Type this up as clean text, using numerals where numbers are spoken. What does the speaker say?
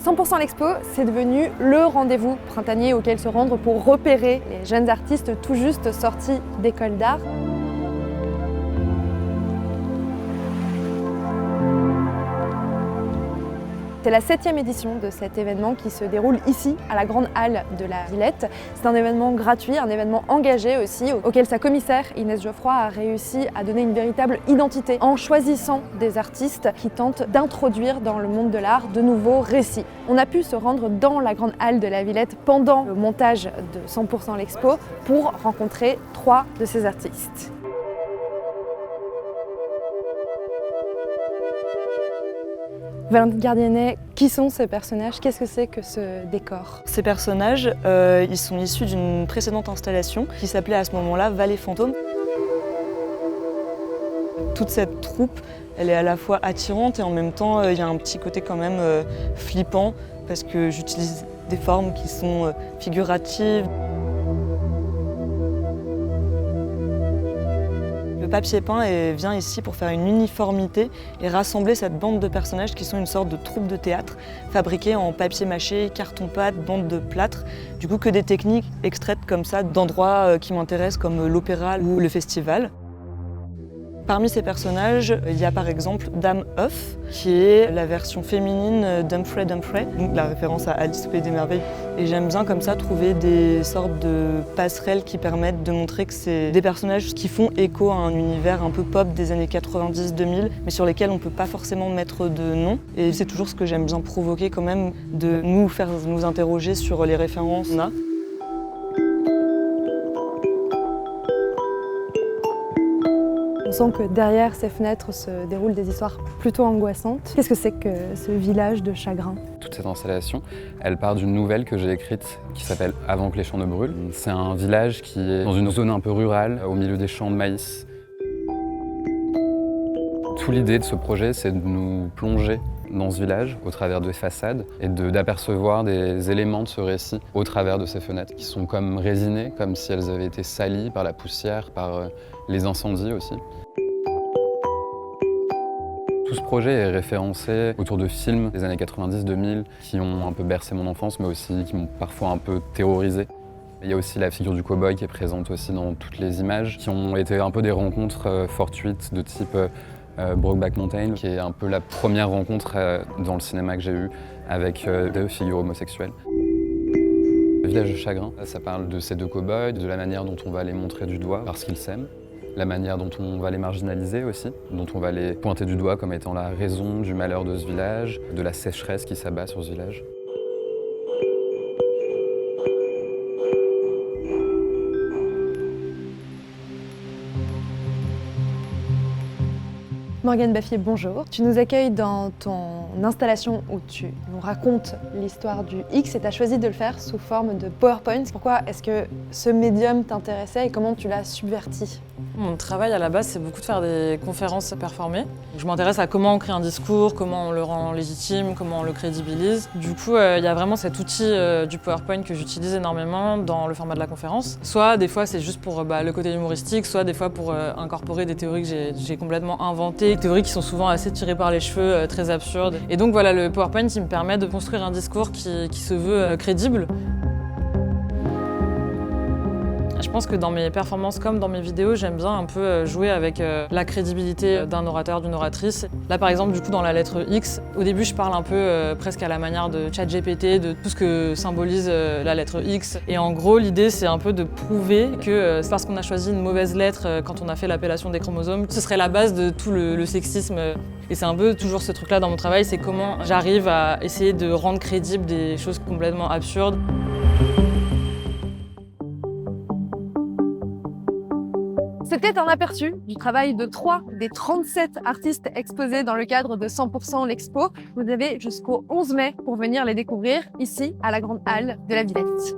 100% l'Expo, c'est devenu le rendez-vous printanier auquel se rendre pour repérer les jeunes artistes tout juste sortis d'école d'art. C'est la 7e édition de cet événement qui se déroule ici, à la Grande Halle de la Villette. C'est un événement gratuit, un événement engagé aussi, auquel sa commissaire Inès Geoffroy a réussi à donner une véritable identité en choisissant des artistes qui tentent d'introduire dans le monde de l'art de nouveaux récits. On a pu se rendre dans la Grande Halle de la Villette pendant le montage de 100% l'Expo pour rencontrer 3 de ces artistes. Valentine Gardienet, qui sont ces personnages? Qu'est-ce que c'est que ce décor? Ces personnages, ils sont issus d'une précédente installation qui s'appelait à ce moment-là Vallée Fantôme. Toute cette troupe, elle est à la fois attirante et en même temps, il y a un petit côté quand même flippant parce que j'utilise des formes qui sont figuratives. Le papier peint vient ici pour faire une uniformité et rassembler cette bande de personnages qui sont une sorte de troupe de théâtre fabriquée en papier mâché, carton-pâte, bande de plâtre. Du coup que des techniques extraites comme ça d'endroits qui m'intéressent comme l'opéra ou le festival. Parmi ces personnages, il y a par exemple Dame Hoff, qui est la version féminine d'Humphrey Dumphrey, donc la référence à Alice au Pays des Merveilles. Et j'aime bien comme ça trouver des sortes de passerelles qui permettent de montrer que c'est des personnages qui font écho à un univers un peu pop des années 90-2000, mais sur lesquels on ne peut pas forcément mettre de nom. Et c'est toujours ce que j'aime bien provoquer quand même, de nous faire nous interroger sur les références qu'on a. On sent que derrière ces fenêtres se déroulent des histoires plutôt angoissantes. Qu'est-ce que c'est que ce village de chagrin? Toute cette installation, elle part d'une nouvelle que j'ai écrite qui s'appelle « Avant que les champs ne brûlent ». C'est un village qui est dans une zone un peu rurale, au milieu des champs de maïs. Toute l'idée de ce projet, c'est de nous plonger dans ce village au travers de façades et d'apercevoir des éléments de ce récit au travers de ces fenêtres qui sont comme résinées, comme si elles avaient été salies par la poussière, par les incendies aussi. Tout ce projet est référencé autour de films des années 90-2000 qui ont un peu bercé mon enfance mais aussi qui m'ont parfois un peu terrorisé. Il y a aussi la figure du cow-boy qui est présente aussi dans toutes les images, qui ont été un peu des rencontres fortuites de type Brokeback Mountain, qui est un peu la première rencontre dans le cinéma que j'ai eue avec deux figures homosexuelles. Le village de chagrin, ça parle de ces deux cow-boys, de la manière dont on va les montrer du doigt parce qu'ils s'aiment, la manière dont on va les marginaliser aussi, dont on va les pointer du doigt comme étant la raison du malheur de ce village, de la sécheresse qui s'abat sur ce village. Morgane Baffier, bonjour. Tu nous accueilles dans ton installation où tu nous racontes l'histoire du X et tu as choisi de le faire sous forme de PowerPoint. Pourquoi est-ce que ce médium t'intéressait et comment tu l'as subverti? Mon travail à la base, c'est beaucoup de faire des conférences performées. Je m'intéresse à comment on crée un discours, comment on le rend légitime, comment on le crédibilise. Du coup, il y a vraiment cet outil du PowerPoint que j'utilise énormément dans le format de la conférence. Soit des fois, c'est juste pour le côté humoristique, soit des fois pour incorporer des théories que j'ai complètement inventées, des théories qui sont souvent assez tirées par les cheveux, très absurdes. Et donc voilà, le PowerPoint, il me permet de construire un discours qui se veut crédible. Je pense que dans mes performances comme dans mes vidéos, j'aime bien un peu jouer avec la crédibilité d'un orateur, d'une oratrice. Là par exemple, du coup dans la lettre X, au début je parle un peu presque à la manière de ChatGPT, de tout ce que symbolise la lettre X. Et en gros, l'idée c'est un peu de prouver que c'est parce qu'on a choisi une mauvaise lettre quand on a fait l'appellation des chromosomes, ce serait la base de tout le sexisme. Et c'est un peu toujours ce truc-là dans mon travail, c'est comment j'arrive à essayer de rendre crédibles des choses complètement absurdes. C'était un aperçu du travail de 3 des 37 artistes exposés dans le cadre de 100% l'Expo. Vous avez jusqu'au 11 mai pour venir les découvrir ici à la Grande Halle de la Villette.